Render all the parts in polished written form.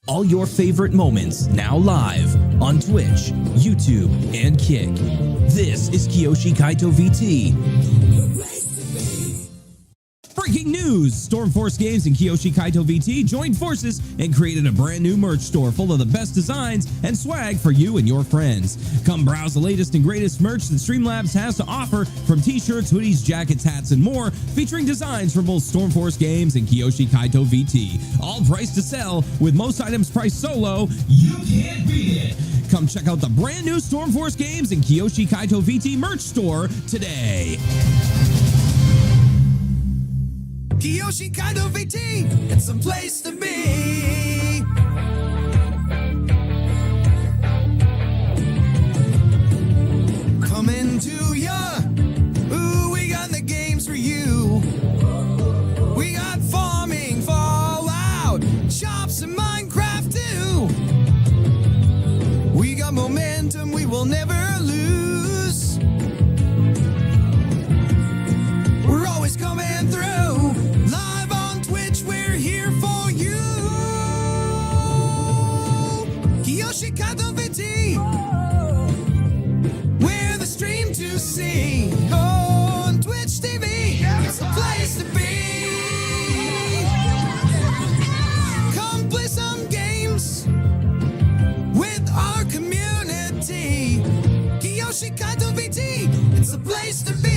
All your favorite moments now live on Twitch, YouTube, and Kick. This is Kiyoshi Kaito VT. Breaking news! Stormforce Games and Kiyoshi Kaito VT joined forces and created a brand new merch store full of the best designs and swag for you and your friends. Come browse the latest and greatest merch that Streamlabs has to offer, from t-shirts, hoodies, jackets, hats, and more, featuring designs from both Stormforce Games and Kiyoshi Kaito VT. All priced to sell, with most items priced so low, you can't beat it. Come check out the brand new Stormforce Games and Kiyoshi Kaito VT merch store today. Kiyoshi Kaito VT, it's a place to be. Coming to ya, ooh, we got the games for you. We got farming, Fallout, shops, and Minecraft too. We got momentum we will never lose. We're always coming through. Live on Twitch, we're here for you. Kiyoshi Kaito VT, we're the stream to see. On Twitch TV, it's the place to be. Come play some games with our community. Kiyoshi Kaito VT, it's the place to be.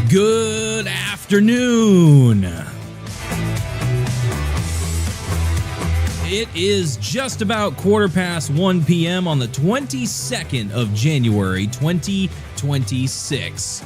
Good afternoon. It is just about 1:15 p.m. on the 22nd of January, 2026.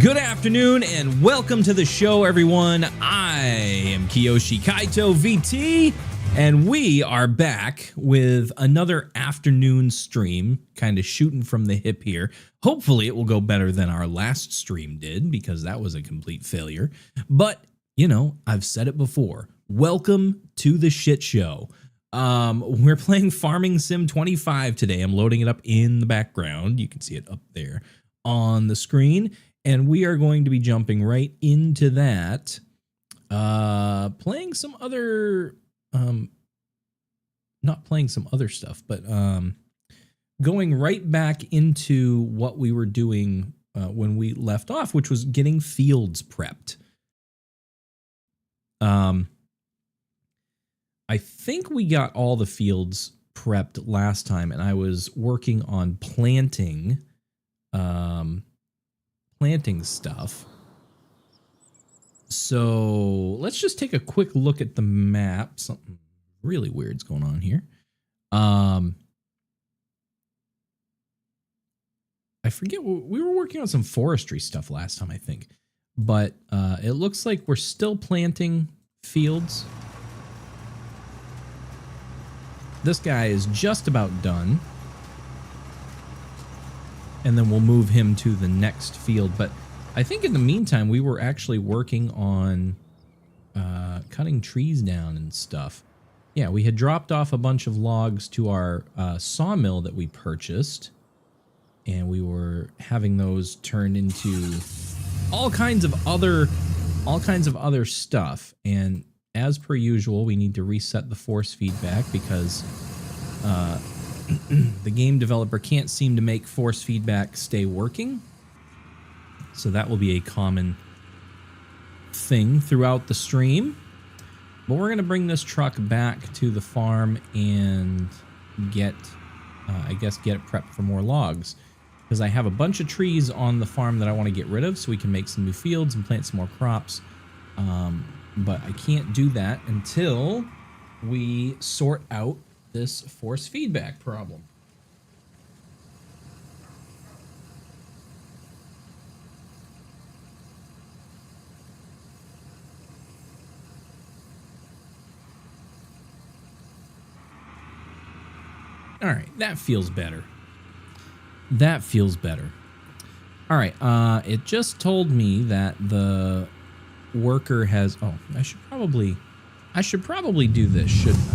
Good afternoon and welcome to the show, everyone. I am Kiyoshi Kaito VT, and we are back with another afternoon stream, kind of shooting from the hip here. Hopefully it will go better than our last stream did, because that was a complete failure. But, you know, I've said it before. Welcome to the shit show. We're playing Farming Sim 25 today. I'm loading it up in the background. You can see it up there on the screen. And we are going to be jumping right into that. Playing some other... not playing some other stuff, but going right back into what we were doing when we left off, which was getting fields prepped. I think we got all the fields prepped last time, and I was working on planting stuff. So let's just take a quick look at the map. Something really weird's going on here. I forget, we were working on some forestry stuff last time, I think. but it looks like we're still planting fields. This guy is just about done. And then we'll move him to the next field. But I think in the meantime, we were actually working on cutting trees down and stuff. Yeah, we had dropped off a bunch of logs to our sawmill that we purchased. And we were having those turned into all kinds of other stuff. And as per usual, we need to reset the force feedback because the game developer can't seem to make force feedback stay working. So that will be a common thing throughout the stream. But we're going to bring this truck back to the farm and get, I guess, get it prepped for more logs. Because I have a bunch of trees on the farm that I want to get rid of so we can make some new fields and plant some more crops. But I can't do that until we sort out this force feedback problem. All right, that feels better. That feels better. All right, it just told me that the worker has... Oh, I should probably do this, shouldn't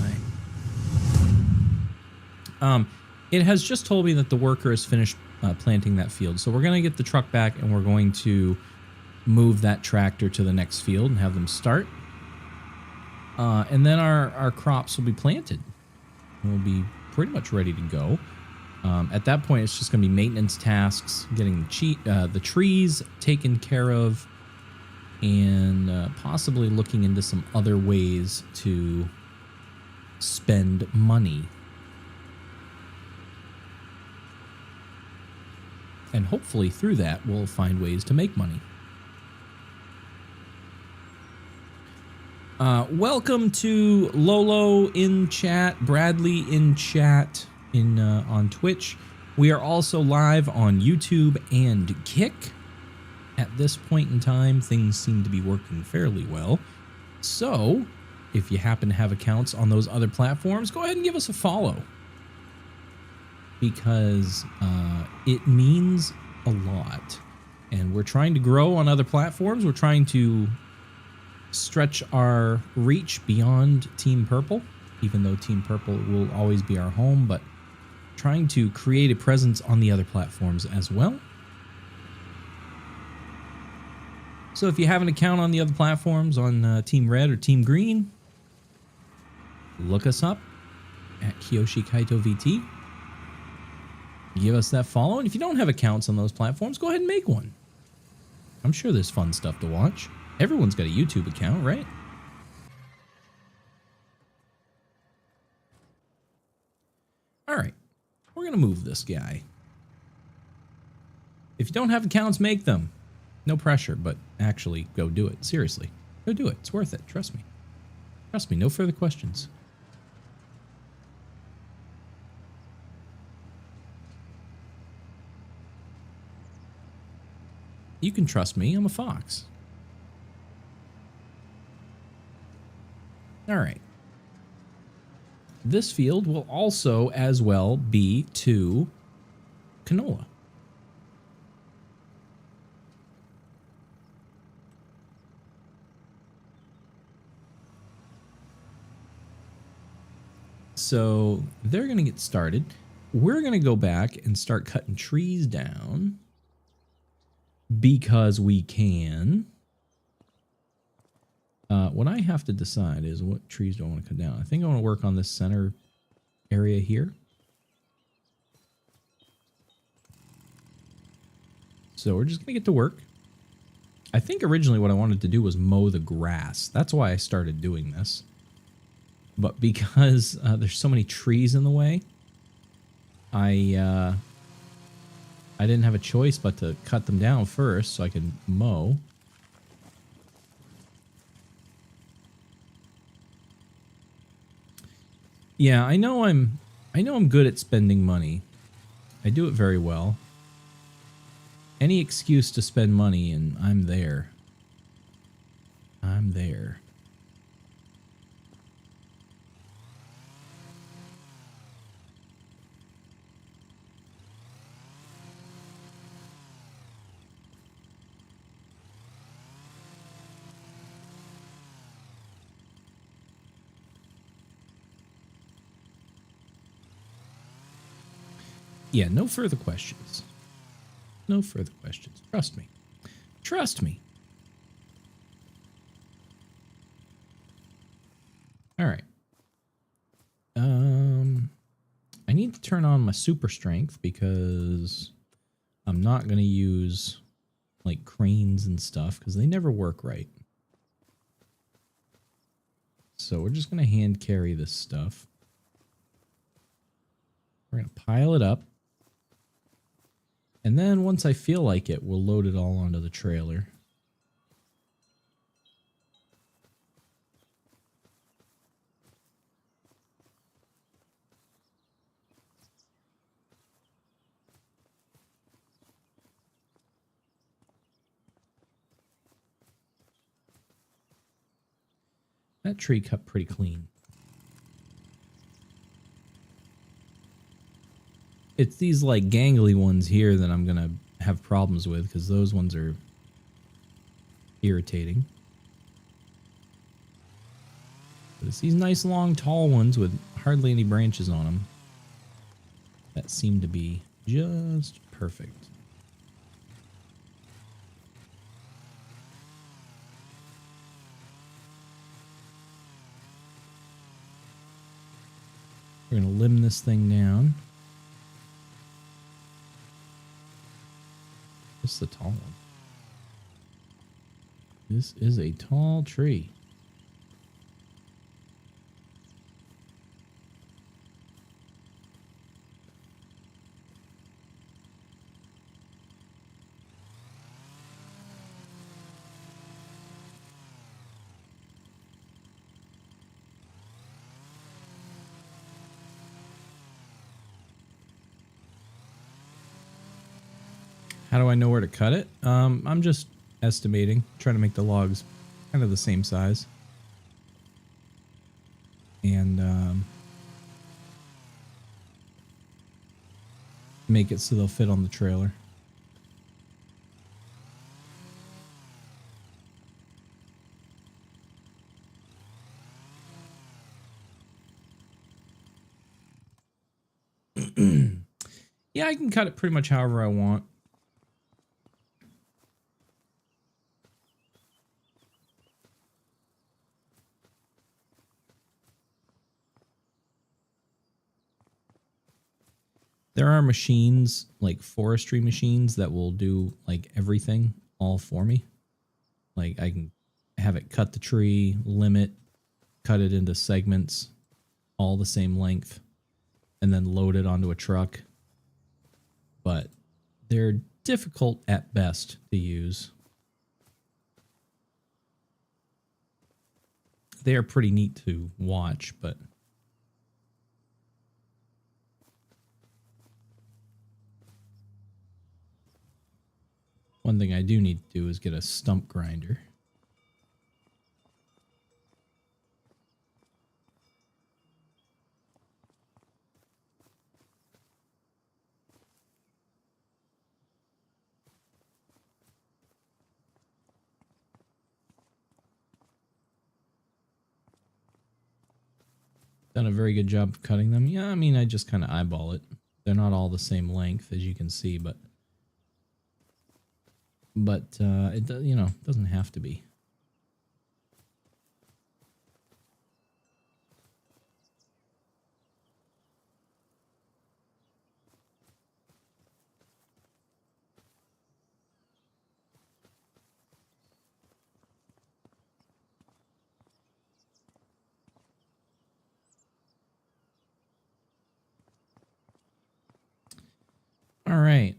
I? It has just told me that the worker has finished planting that field. So we're going to get the truck back and we're going to move that tractor to the next field and have them start. And then our crops will be planted. We'll be pretty much ready to go. At that point, it's just going to be maintenance tasks, getting the trees taken care of, and possibly looking into some other ways to spend money. And hopefully through that, we'll find ways to make money. Welcome to Lolo in chat, Bradley in chat on Twitch. We are also live on YouTube and Kick. At this point in time, things seem to be working fairly well. So, if you happen to have accounts on those other platforms, go ahead and give us a follow. Because it means a lot. And we're trying to grow on other platforms. We're trying to stretch our reach beyond Team Purple, even though Team Purple will always be our home, but trying to create a presence on the other platforms as well. So if you have an account on the other platforms, on Team Red or Team Green, look us up at Kiyoshi Kaito VT. Give us that follow, and if you don't have accounts on those platforms, go ahead and make one. I'm sure there's fun stuff to watch. Everyone's got a YouTube account, right? All right, we're gonna move this guy. If you don't have accounts, make them. No pressure, but actually go do it. Seriously, go do it. It's worth it. Trust me. Trust me, no further questions. You can trust me, I'm a fox. All right. This field will also as well be to canola. So they're going to get started. We're going to go back and start cutting trees down because we can. What I have to decide is what trees do I want to cut down. I think I want to work on this center area here. So we're just going to get to work. I think originally what I wanted to do was mow the grass. That's why I started doing this. But because there's so many trees in the way, I didn't have a choice but to cut them down first so I could mow. Yeah, I know I'm good at spending money. I do it very well. Any excuse to spend money and I'm there. I'm there. Yeah, no further questions. No further questions. Trust me. Trust me. All right. I need to turn on my super strength because I'm not going to use like cranes and stuff because they never work right. So we're just going to hand carry this stuff. We're going to pile it up. And then once I feel like it, we'll load it all onto the trailer. That tree cut pretty clean. It's these like gangly ones here that I'm gonna have problems with because those ones are irritating. But it's these nice long tall ones with hardly any branches on them that seem to be just perfect. We're gonna limb this thing down. This is a tall one. This is a tall tree. How do I know where to cut it? I'm just estimating, trying to make the logs kind of the same size. And make it so they'll fit on the trailer. Yeah, I can cut it pretty much however I want. There are machines, like forestry machines, that will do like everything all for me. Like I can have it cut the tree, limb it, cut it into segments, all the same length, and then load it onto a truck. But they're difficult at best to use. They are pretty neat to watch, but one thing I do need to do is get a stump grinder. Done a very good job of cutting them. Yeah, I mean, I just kind of eyeball it. They're not all the same length, as you can see, but it you know, doesn't have to be. All right.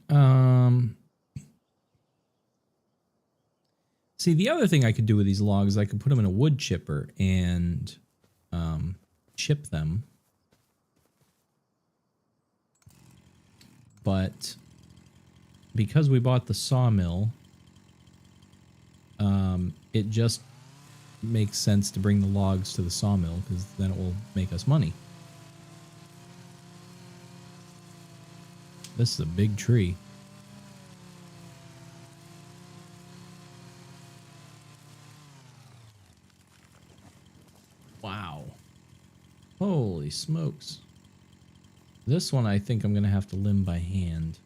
See, the other thing I could do with these logs, I could put them in a wood chipper and chip them. But because we bought the sawmill, it just makes sense to bring the logs to the sawmill, because then it will make us money. This is a big tree. Wow. Holy smokes. This one I think I'm going to have to limb by hand.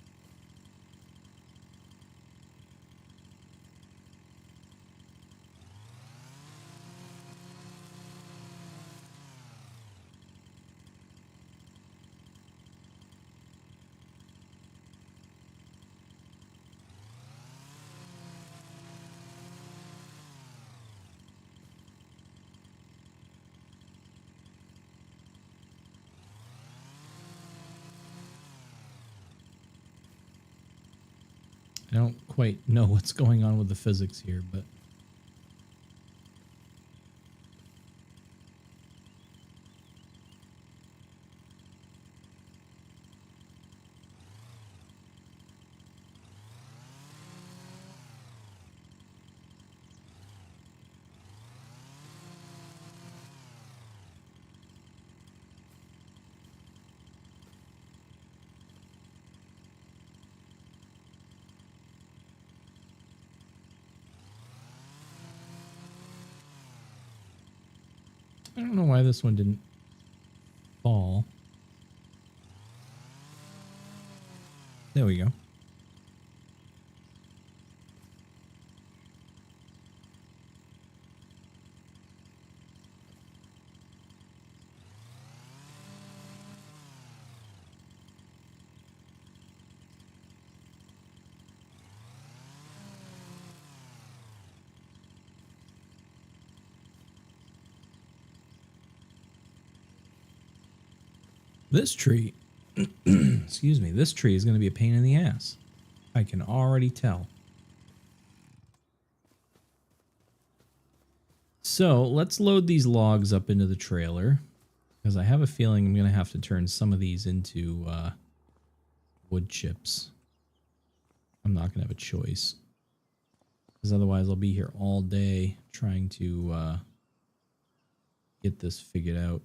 I don't quite know what's going on with the physics here, but I don't know why this one didn't fall. There we go. This tree, excuse me, this tree is going to be a pain in the ass. I can already tell. So let's load these logs up into the trailer, because I have a feeling I'm going to have to turn some of these into wood chips. I'm not going to have a choice, because otherwise I'll be here all day trying to get this figured out.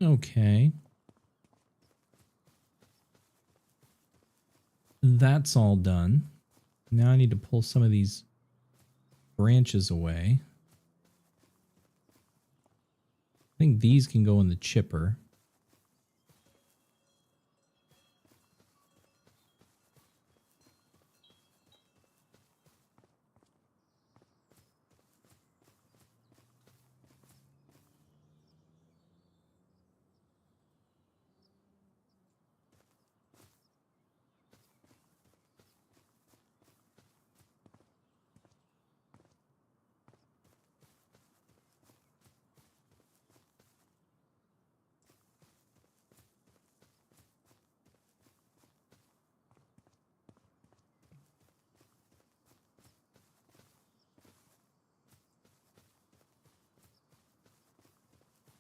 Okay. That's all done. Now I need to pull some of these branches away. I think these can go in the chipper.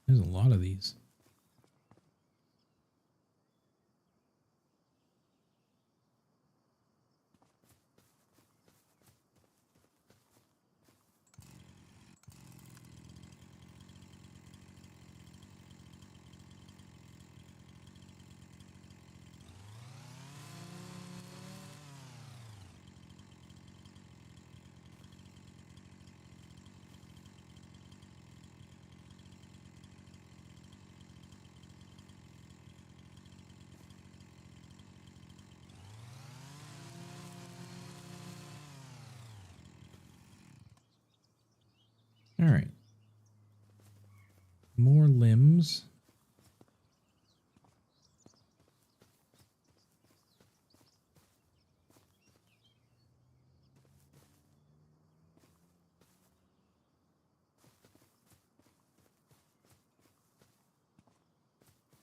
There's a lot of these. All right. More limbs.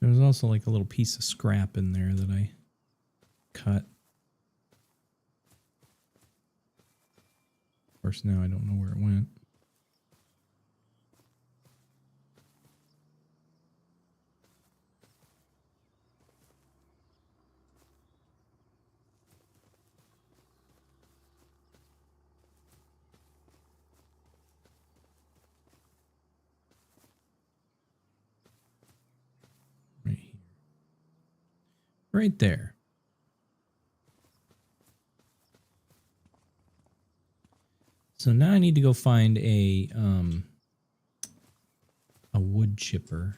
There was also like a little piece of scrap in there that I cut. Of course, now I don't know where it went. Right here. Right there. So now I need to go find a wood chipper.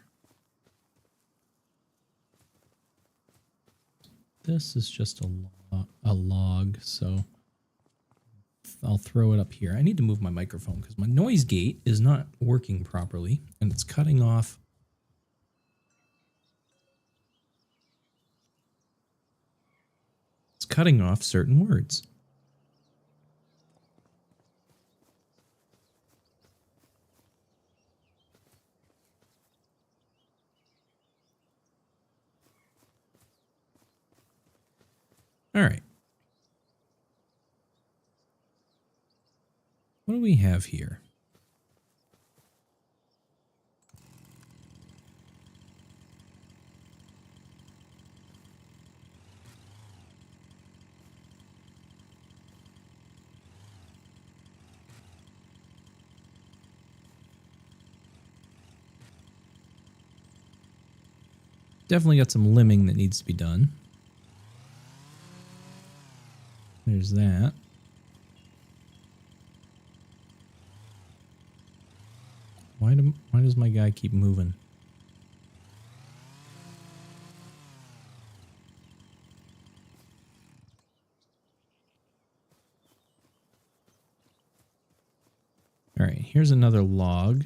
This is just a log, so I'll throw it up here. I need to move my microphone because my noise gate is not working properly and it's cutting off. It's cutting off certain words. All right. What do we have here? Definitely got some limbing that needs to be done. There's that. Why does my guy keep moving? All right, here's another log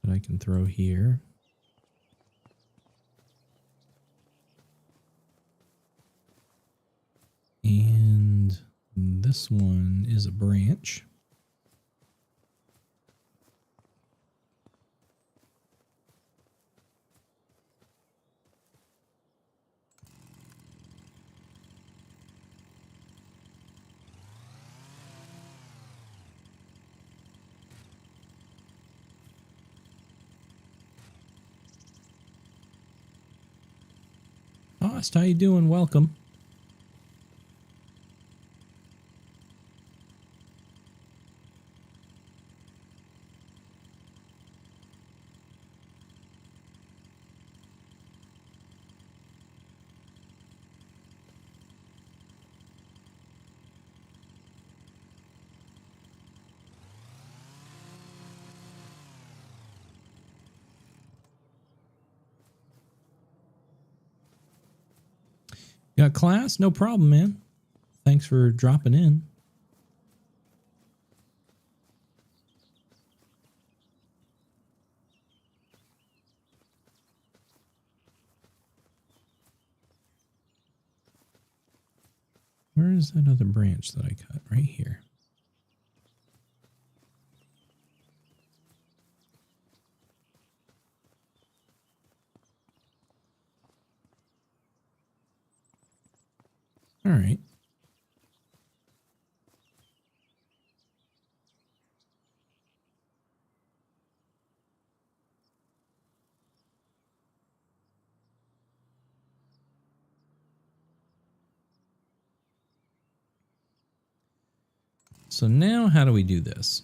that I can throw here. And this one is a branch. Host, how you doing? Welcome. Got class? No problem, man. Thanks for dropping in. Where is that other branch that I cut? Right here. All right. So now how do we do this?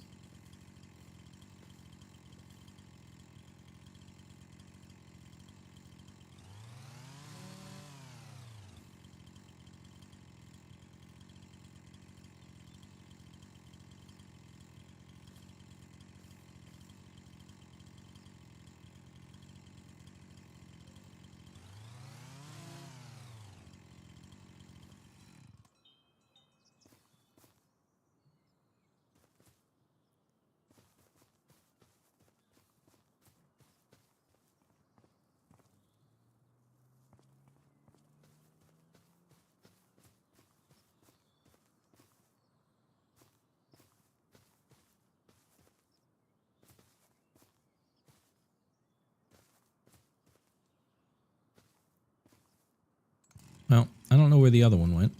Well, I don't know where the other one went.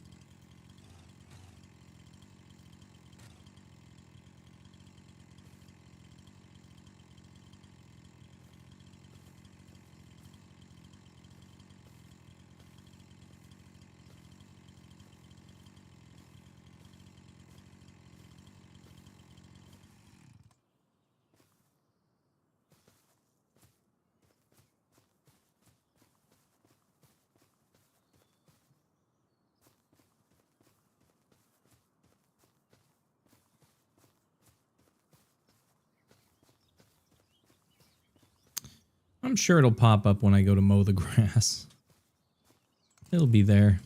I'm sure it'll pop up when I go to mow the grass. It'll be there.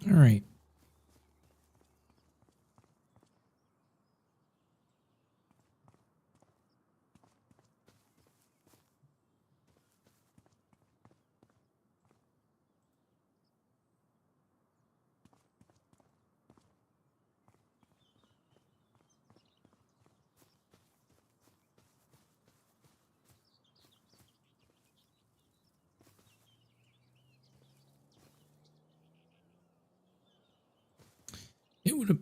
All right. It would have.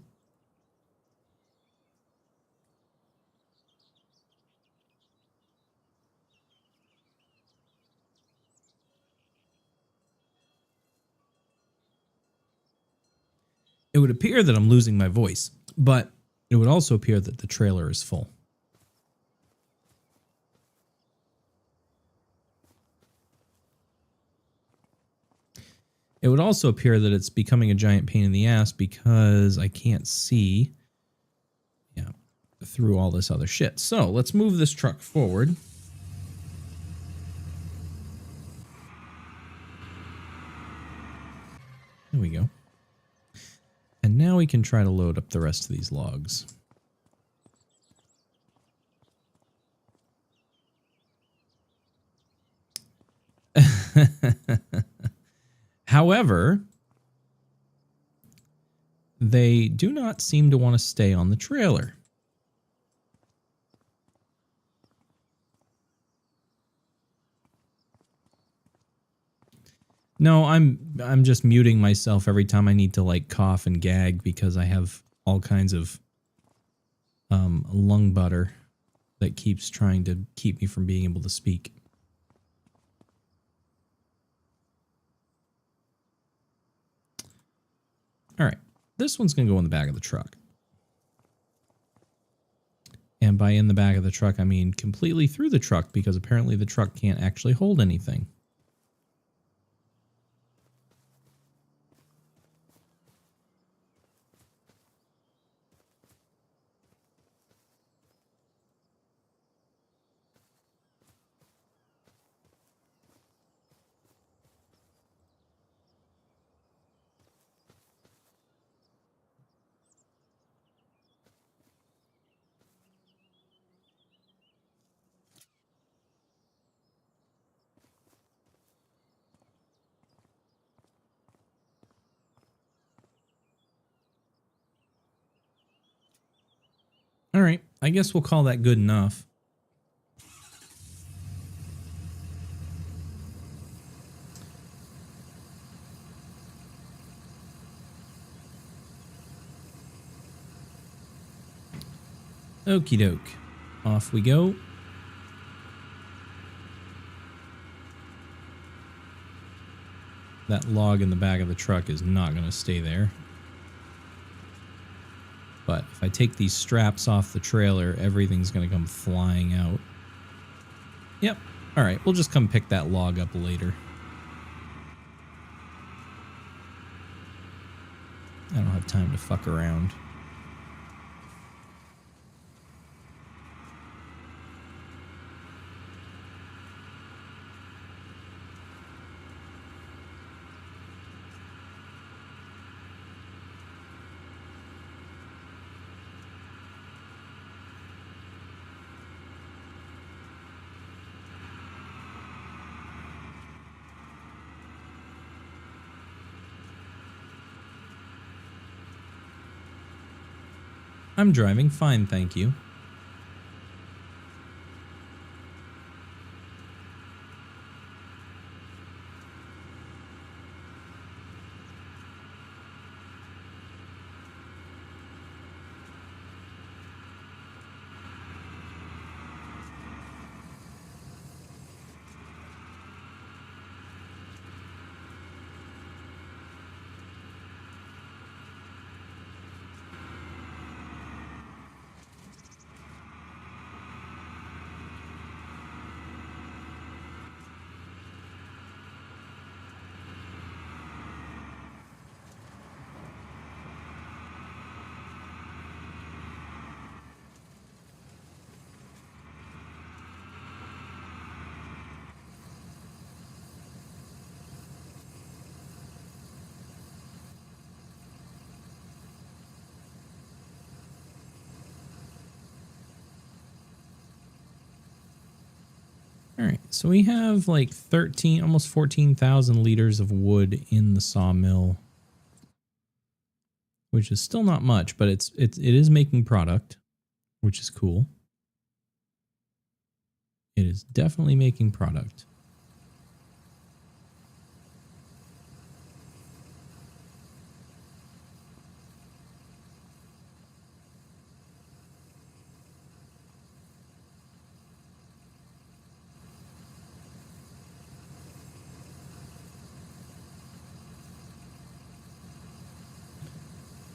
It would appear that I'm losing my voice, but it would also appear that the trailer is full. It would also appear that it's becoming a giant pain in the ass because I can't see through all this other shit. So let's move this truck forward. There we go. And now we can try to load up the rest of these logs. However, they do not seem to want to stay on the trailer. No, I'm just muting myself every time I need to like cough and gag because I have all kinds of lung butter that keeps trying to keep me from being able to speak. All right, this one's going to go in the back of the truck. And by in the back of the truck, I mean completely through the truck because apparently the truck can't actually hold anything. All right. I guess we'll call that good enough. Okie doke. Off we go. That log in the back of the truck is not going to stay there. But if I take these straps off the trailer, everything's going to come flying out. Yep. All right. We'll just come pick that log up later. I don't have time to fuck around. I'm driving fine, thank you. All right, so we have like 13, almost 14,000 liters of wood in the sawmill, which is still not much, but it is making product, which is cool. It is definitely making product.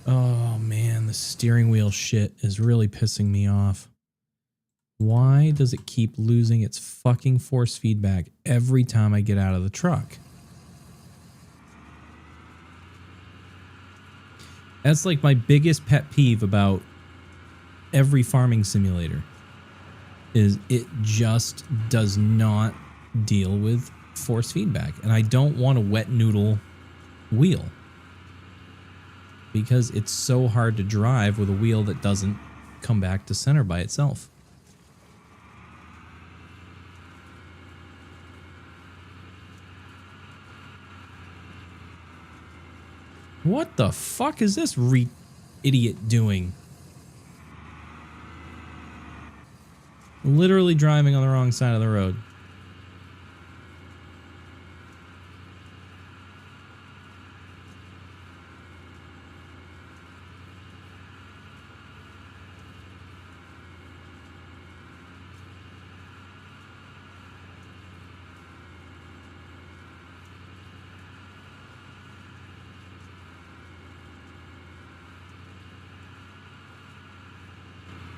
Oh man, the steering wheel shit is really pissing me off. Why does it keep losing its fucking force feedback every time I get out of the truck? That's like my biggest pet peeve about every farming simulator, is it just does not deal with force feedback. And I don't want a wet noodle wheel, because it's so hard to drive with a wheel that doesn't come back to center by itself. What the fuck is this idiot doing? Literally driving on the wrong side of the road.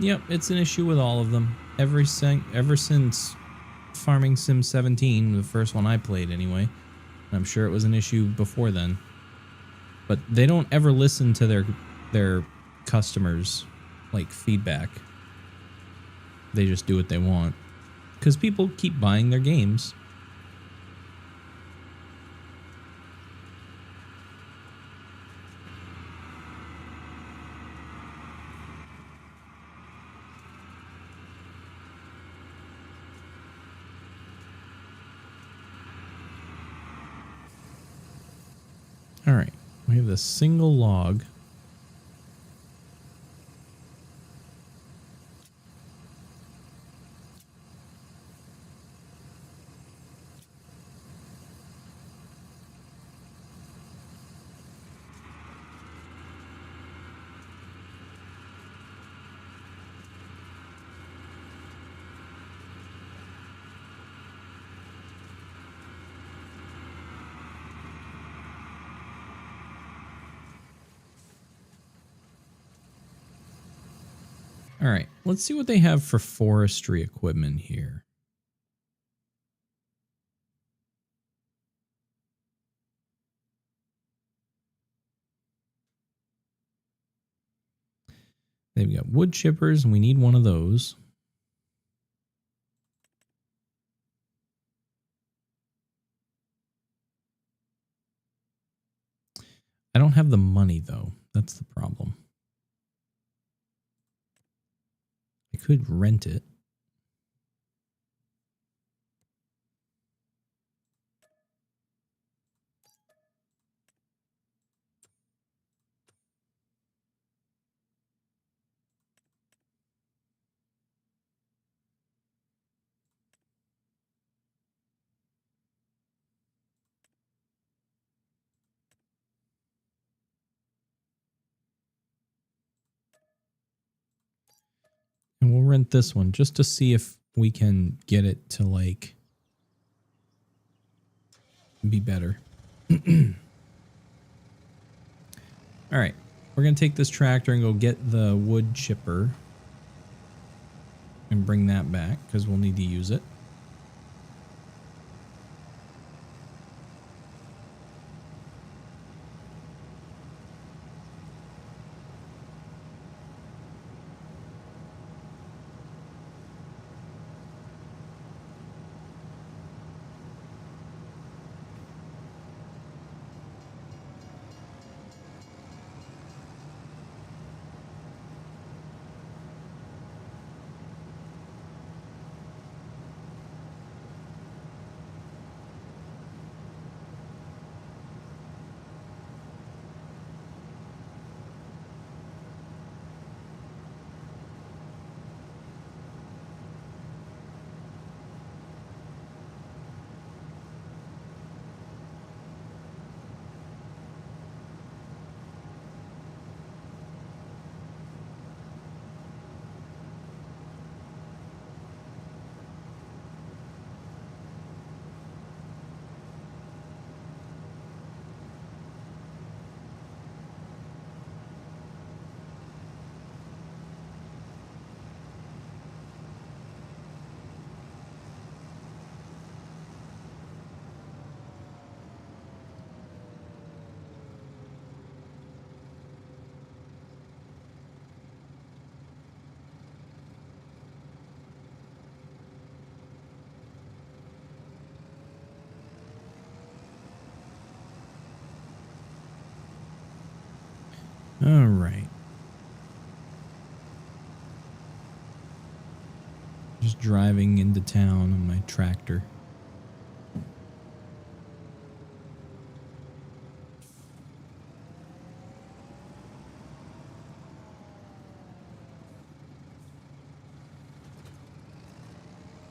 Yep, it's an issue with all of them. Ever since Farming Sim 17, the first one I played anyway. I'm sure it was an issue before then. But they don't ever listen to their customers' like feedback. They just do what they want. Because people keep buying their games. All right, we have the single log. All right, let's see what they have for forestry equipment here. They've got wood chippers, and we need one of those. I don't have the money, though. That's the problem. I could rent it. And we'll rent this one just to see if we can get it to, like, be better. All right. We're going to take this tractor and go get the wood chipper and bring that back because we'll need to use it. All right. Just driving into town on my tractor.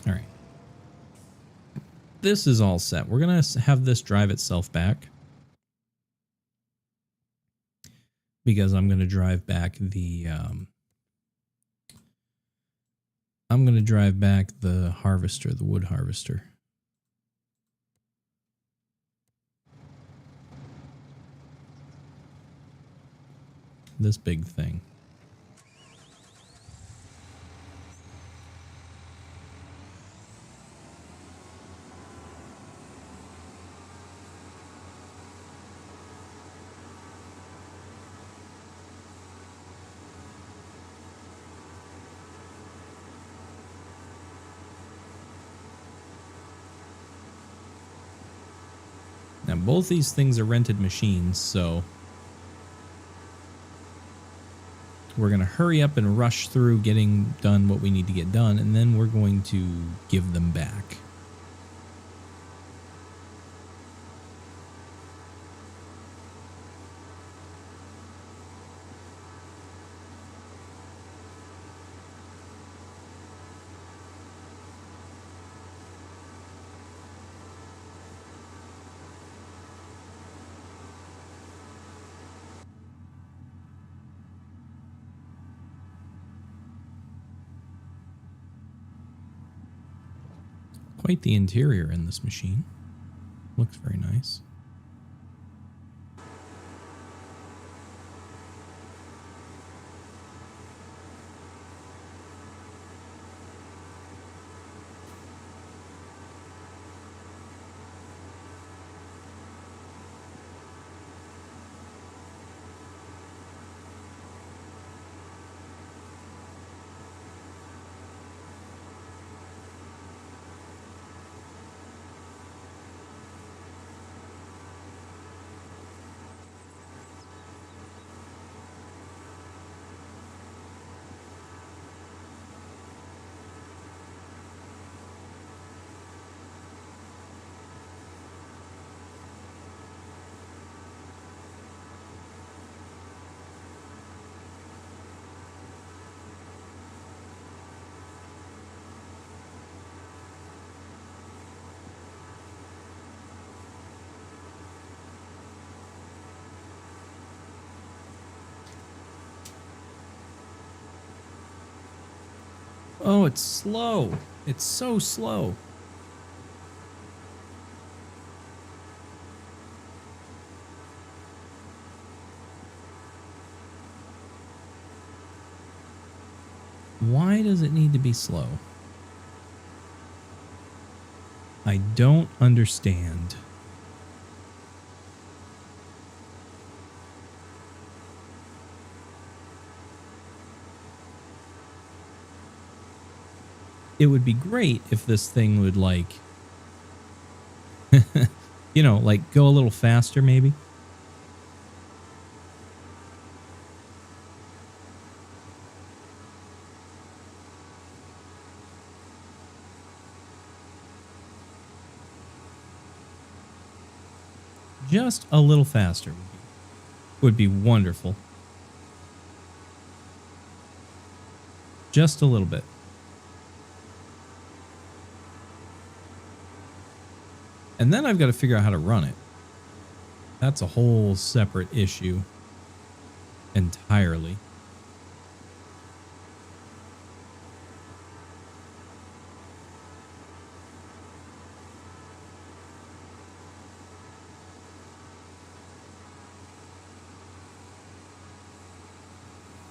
All right. This is all set. We're going to have this drive itself back, because I'm going to drive back the harvester, the wood harvester. This big thing. Now, both these things are rented machines, so we're going to hurry up and rush through getting done what we need to get done, and then we're going to give them back. Quite the interior in this machine. Looks very nice. Oh, it's slow. It's so slow. Why does it need to be slow? I don't understand. It would be great if this thing would like, you know, like go a little faster maybe. Just a little faster would be wonderful. Just a little bit. And then I've got to figure out how to run it. That's a whole separate issue entirely.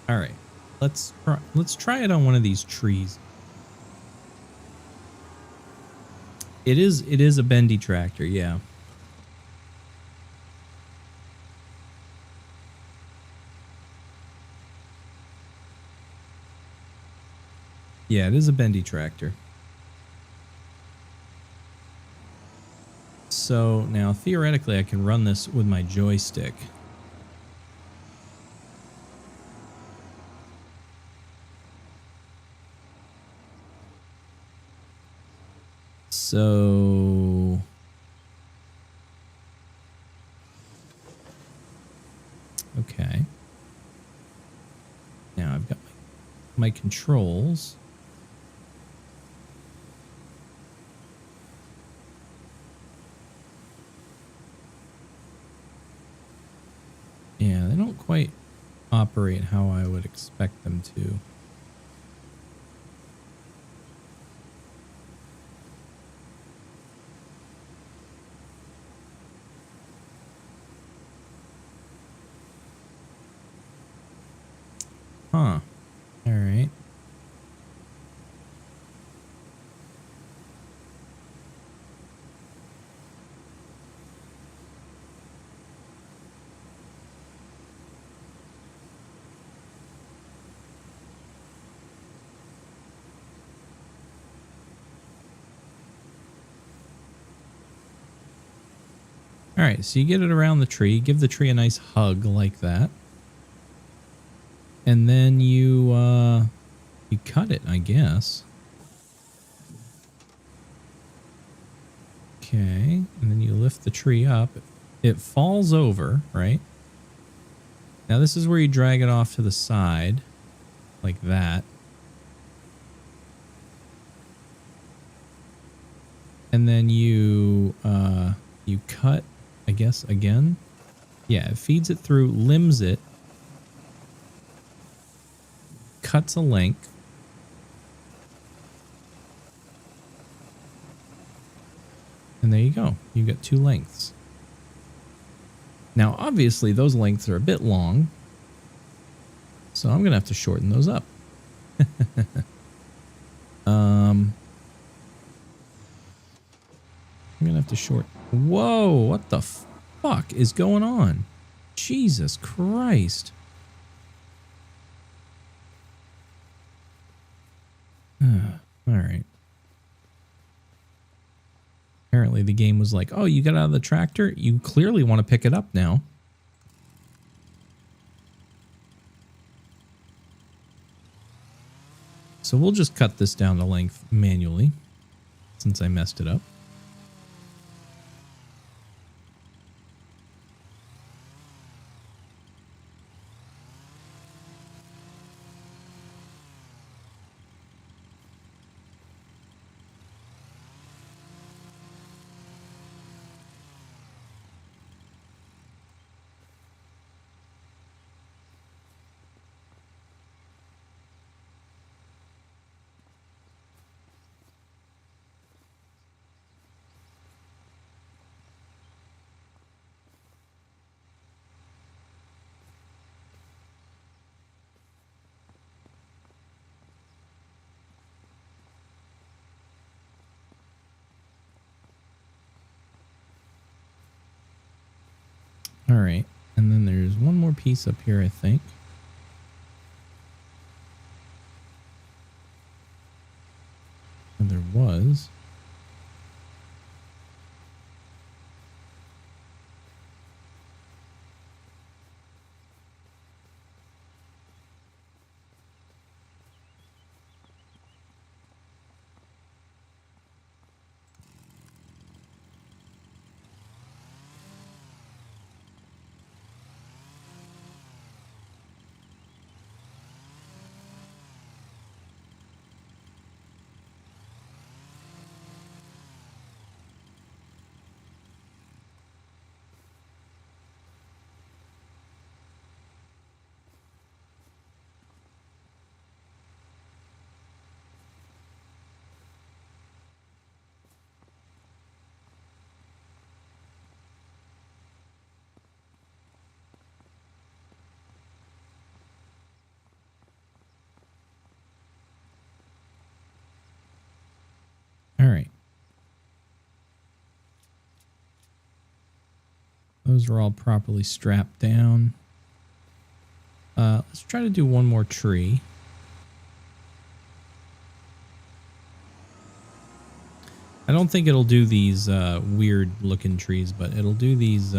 All right, let's try it on one of these trees. It is a bendy tractor, yeah. Yeah, it is a bendy tractor. So now theoretically I can run this with my joystick. So okay. Now I've got my controls. Yeah, they don't quite operate how I would expect them to. Huh. All right. All right, so you get it around the tree, give the tree a nice hug like that. And then you cut it, I guess. Okay, and then you lift the tree up. It falls over, right? Now this is where you drag it off to the side, like that. And then you cut, I guess, again. Yeah, it feeds it through, limbs it, cuts a length. And there you go. You got two lengths. Now, obviously, those lengths are a bit long. So I'm going to have to shorten those up. I'm going to have to short. Whoa, what the fuck is going on? Jesus Christ. All right. Apparently the game was like, oh, you got out of the tractor? You clearly want to pick it up now. So we'll just cut this down to length manually since I messed it up. All right. And then there's one more piece up here, I think. And there was. All right. Those are all properly strapped down. Let's try to do one more tree. I don't think it'll do these weird looking trees, but it'll do these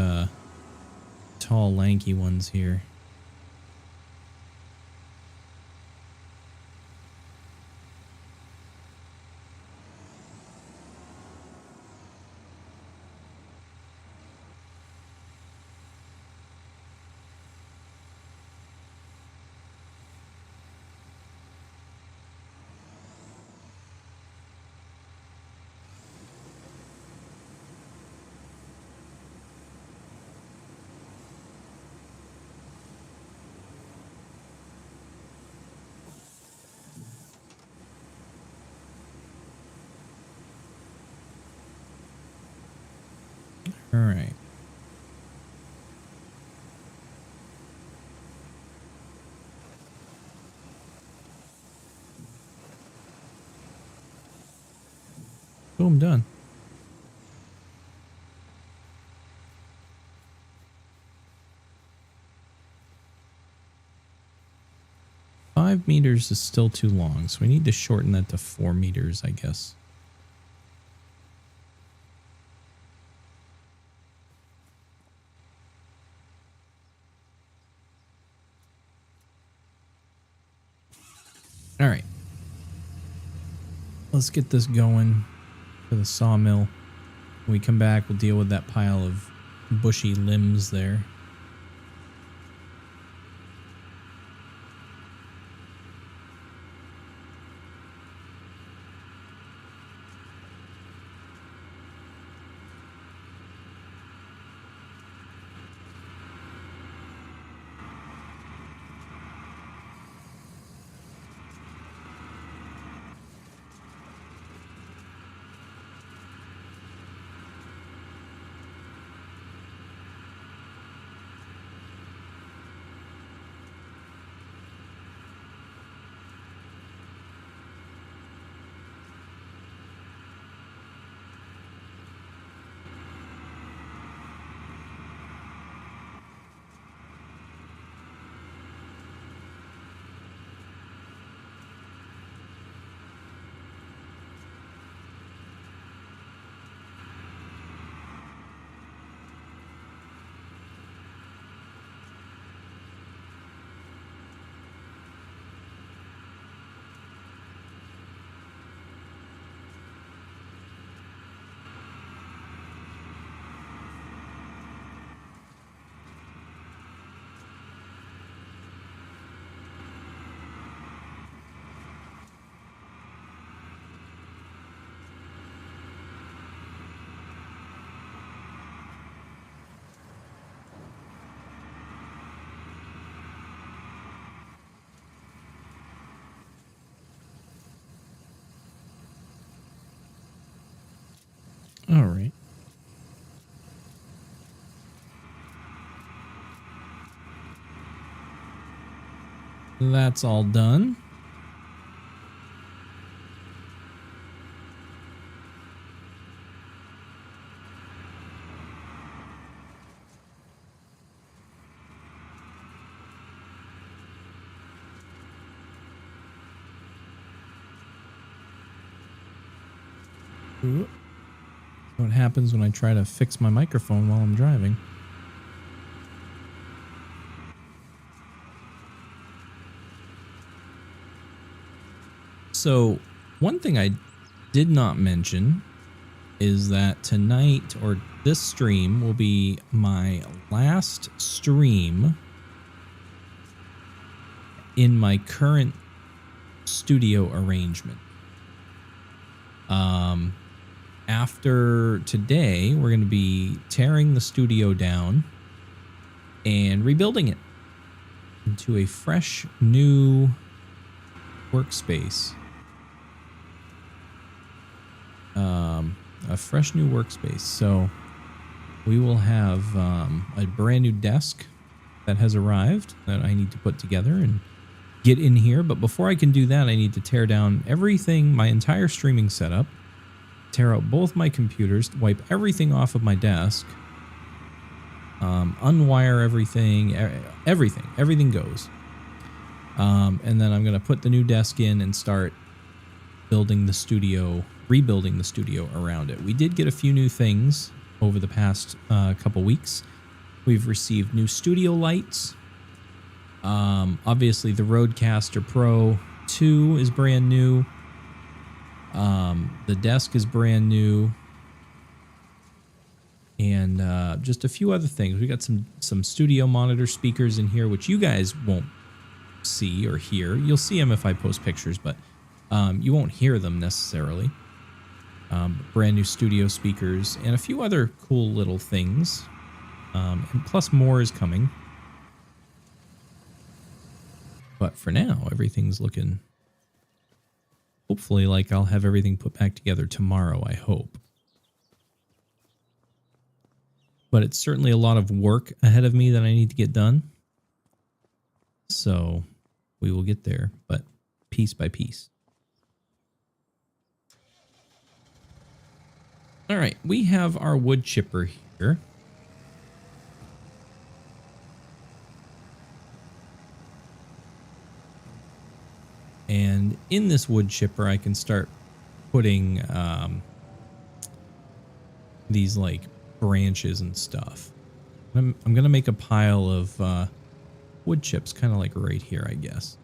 tall, lanky ones here. All right. Boom, done. Five meters is still too long, so we need to shorten that to 4 meters, I guess. All right. Let's get this going for the sawmill. When we come back, we'll deal with that pile of bushy limbs there. All right. That's all done. Ooh. What happens when I try to fix my microphone while I'm driving. So, one thing I did not mention is that tonight, or this stream, will be my last stream in my current studio arrangement. After today, we're going to be tearing the studio down and rebuilding it into a fresh new workspace. So we will have a brand new desk that has arrived that I need to put together and get in here. But before I can do that, I need to tear down everything, my entire streaming setup, tear out both my computers, wipe everything off of my desk, unwire everything, everything goes. And then I'm going to put the new desk in and start rebuilding the studio around it. We did get a few new things over the past couple weeks. We've received new studio lights. Obviously, the Rodecaster Pro 2 is brand new. The desk is brand new. And just a few other things. We got some studio monitor speakers in here, which you guys won't see or hear. You'll see them if I post pictures, but you won't hear them necessarily. Brand new studio speakers and a few other cool little things. And plus more is coming. But for now, everything's looking hopefully like I'll have everything put back together tomorrow, I hope. But it's certainly a lot of work ahead of me that I need to get done. So we will get there, but piece by piece. All right, we have our wood chipper here. And in this wood chipper, I can start putting these like branches and stuff. I'm going to make a pile of wood chips kind of like right here, I guess.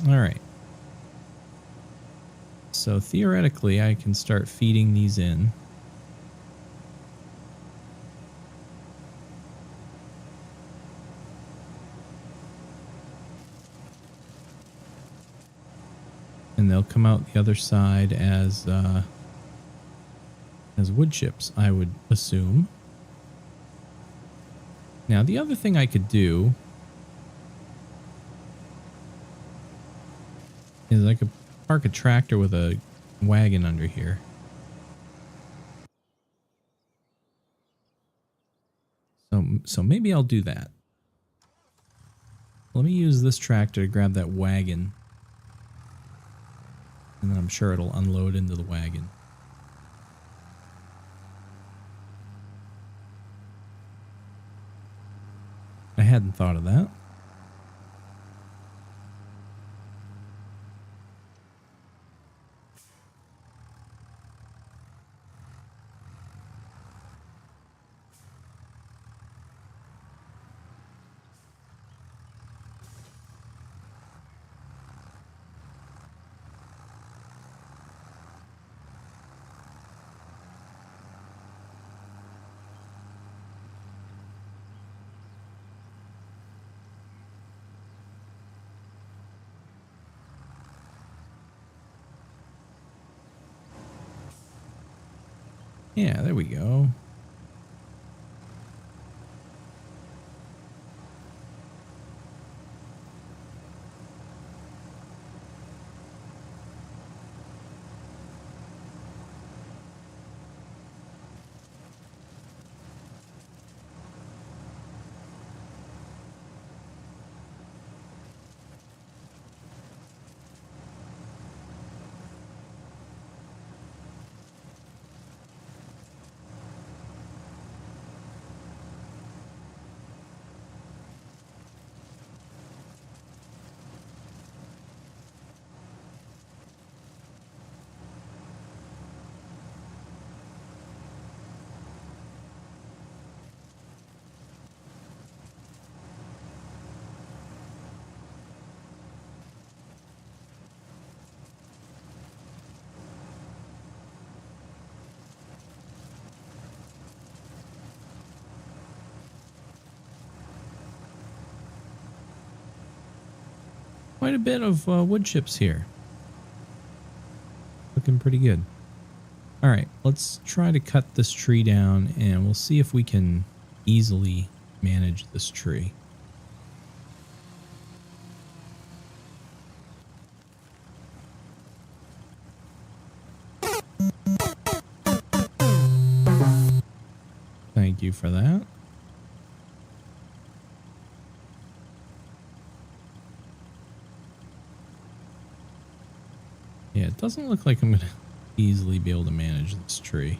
All right. So theoretically, I can start feeding these in. And they'll come out the other side as wood chips, I would assume. Now, the other thing I could do is I could park a tractor with a wagon under here. So maybe I'll do that. Let me use this tractor to grab that wagon. And then I'm sure it'll unload into the wagon. I hadn't thought of that. Yeah, there we go. quite a bit of wood chips here. Looking pretty good. All right, let's try to cut this tree down and we'll see if we can easily manage this tree. Thank you for that. Yeah, it doesn't look like I'm going to easily be able to manage this tree.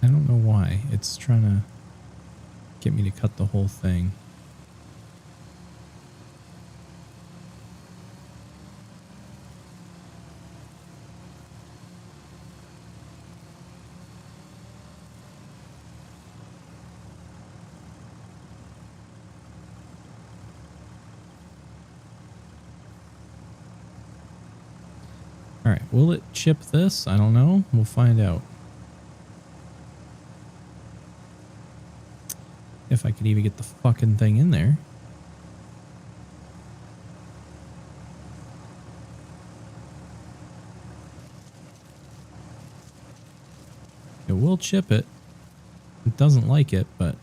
I don't know why. It's trying to get me to cut the whole thing. All right, will it chip this? I don't know. We'll find out. If I could even get the fucking thing in there. It will chip it. It doesn't like it, but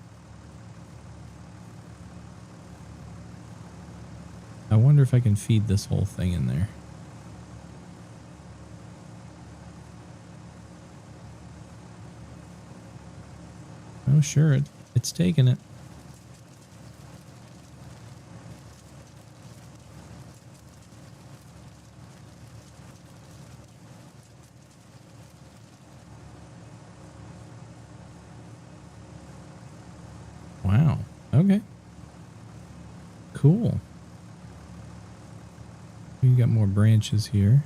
I wonder if I can feed this whole thing in there. Oh, sure, it's taking it. Wow. Okay. Cool. We got more branches here.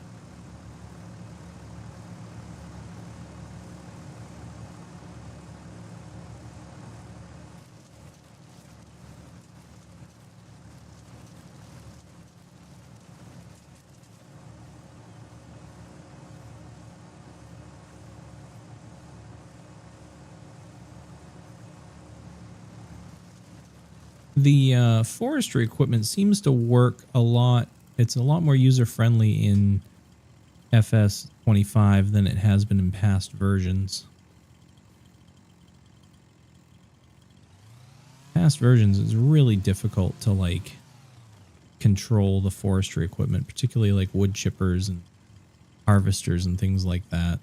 The forestry equipment seems to work a lot. It's a lot more user-friendly in FS25 than it has been in past versions. Past versions, it's really difficult to, like, control the forestry equipment, particularly like wood chippers and harvesters and things like that.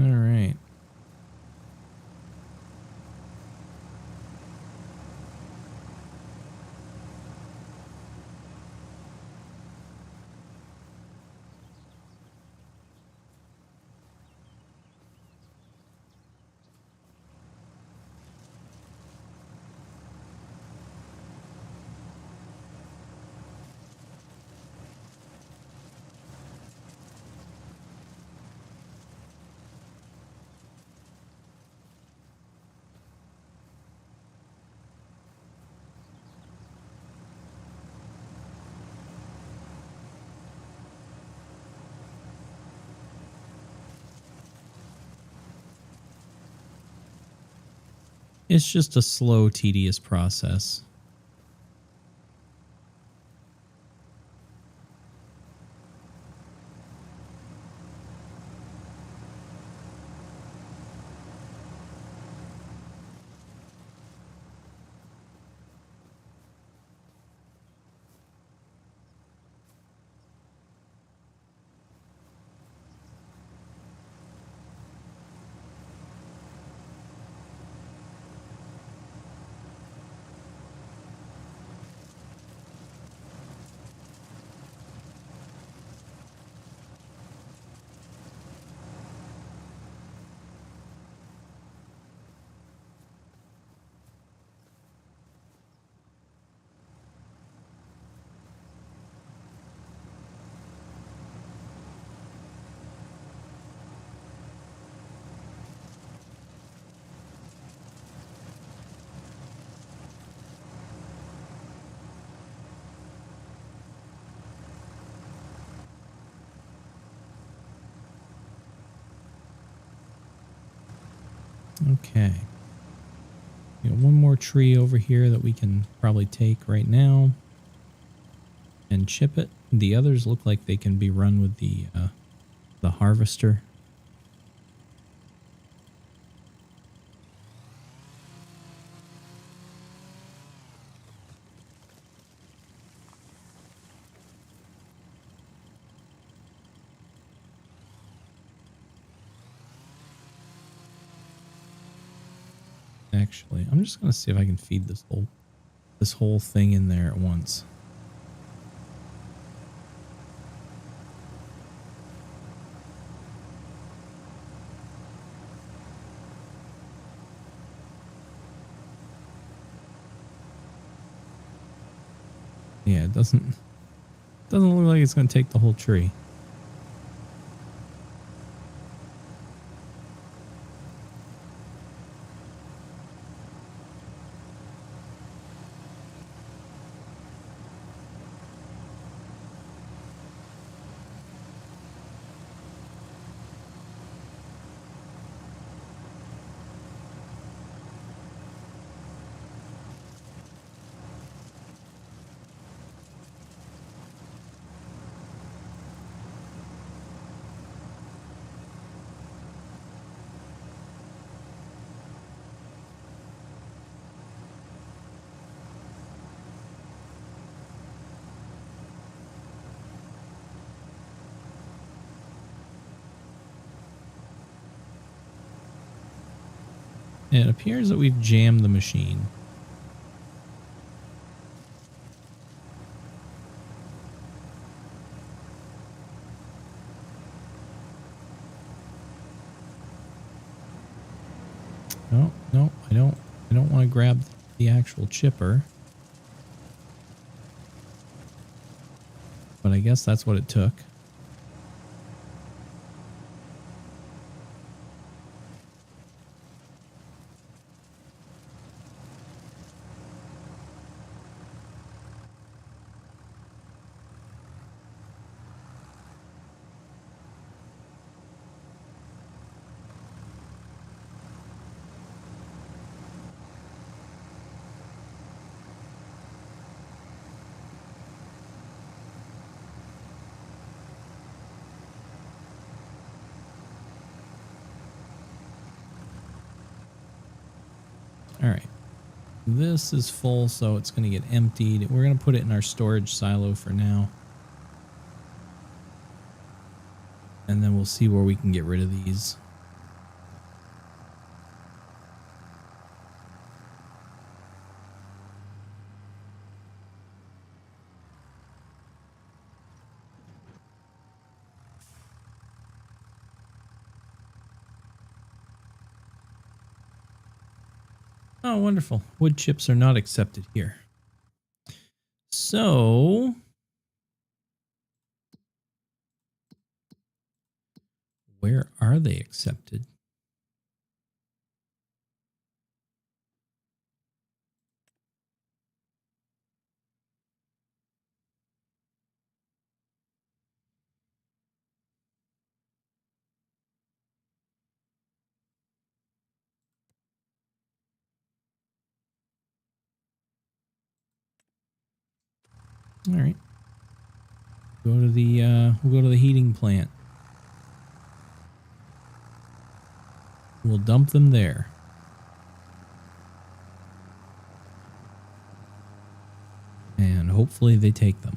All right. It's just a slow, tedious process. Okay. You know, one more tree over here that we can probably take right now and chip it. The others look like they can be run with the harvester. Actually, I'm just gonna see if I can feed this whole thing in there at once. Yeah, it doesn't look like it's gonna take the whole tree. It appears that we've jammed the machine. No, no, I don't want to grab the actual chipper. But I guess that's what it took. All right. This is full, so it's going to get emptied. We're going to put it in our storage silo for now. And then we'll see where we can get rid of these. Oh, wonderful. Wood chips are not accepted here. So where are they accepted? All right. Go to the we'll go to the heating plant. We'll dump them there. And hopefully they take them.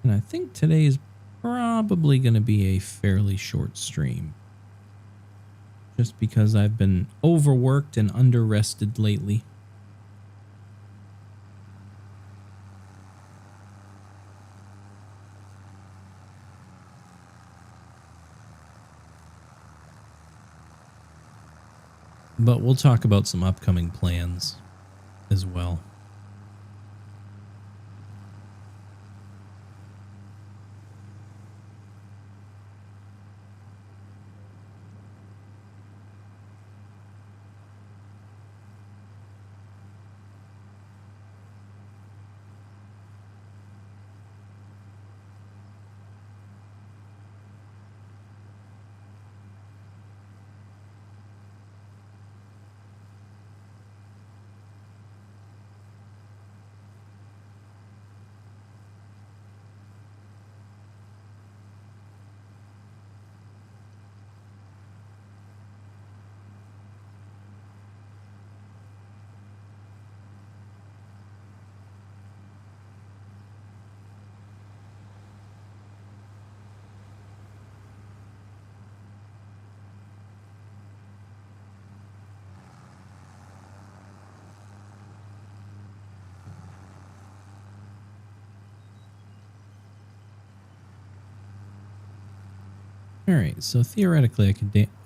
And I think today is probably going to be a fairly short stream. Just because I've been overworked and under-rested lately. but we'll talk about some upcoming plans as well. All right, so theoretically,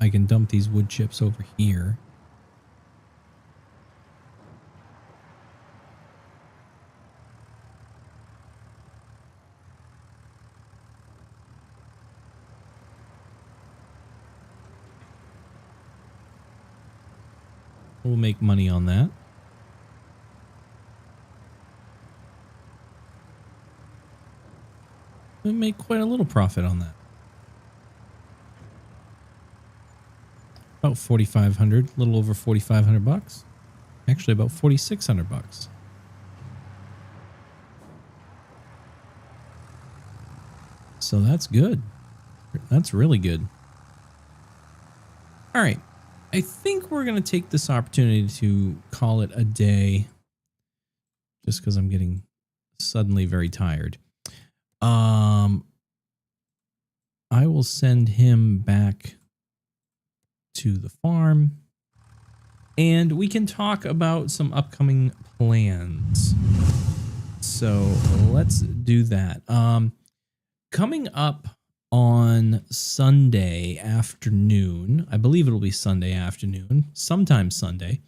I can dump these wood chips over here. We'll make money on that. We'll make quite a little profit on that. About 4,500, a little over 4,500 bucks. Actually, about 4,600 bucks. So that's good. That's really good. All right. I think we're going to take this opportunity to call it a day just because I'm getting suddenly very tired. I will send him back to the farm and we can talk about some upcoming plans. So let's do that. Coming up on Sunday afternoon, I believe it'll be Sunday afternoon, sometime Sunday,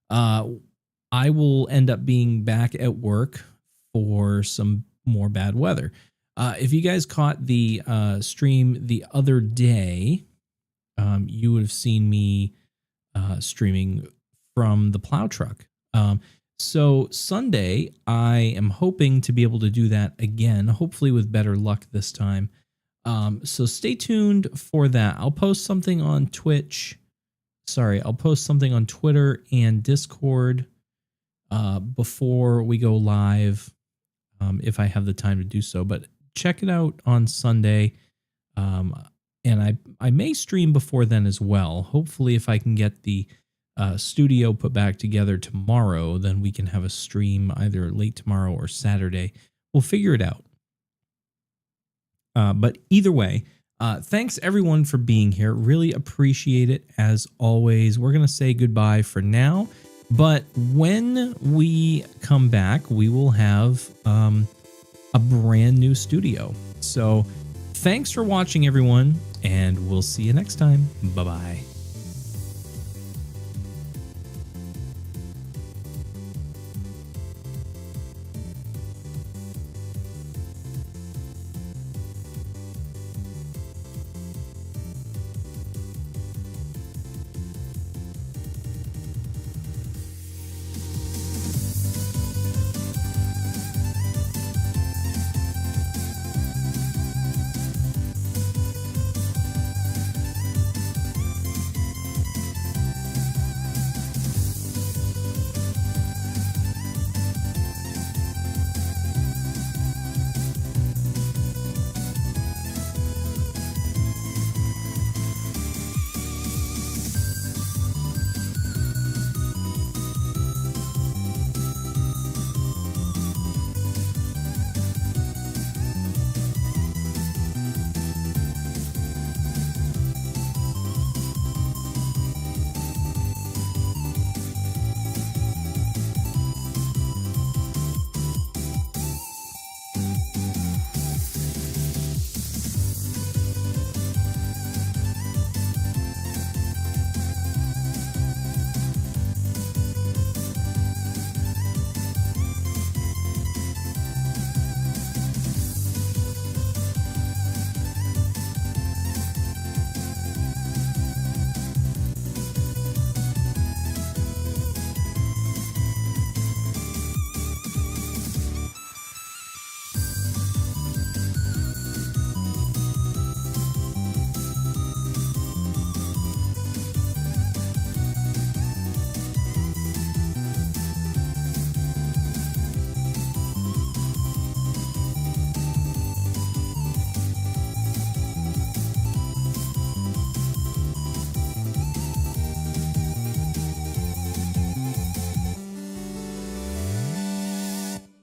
I will end up being back at work for some more bad weather. If you guys caught the stream the other day, you would have seen me streaming from the plow truck. So Sunday, I am hoping to be able to do that again, hopefully with better luck this time. So stay tuned for that. I'll post something on Twitch. Sorry, I'll post something on Twitter and Discord before we go live, if I have the time to do so. But check it out on Sunday. And I may stream before then as well. Hopefully, if I can get the studio put back together tomorrow, then we can have a stream either late tomorrow or Saturday. We'll figure it out. But either way, thanks everyone for being here. Really appreciate it as always. We're going to say goodbye for now. But when we come back, we will have a brand new studio. So thanks for watching, everyone, and we'll see you next time. Bye-bye.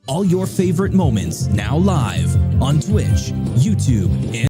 All your favorite moments now live on Twitch, YouTube, and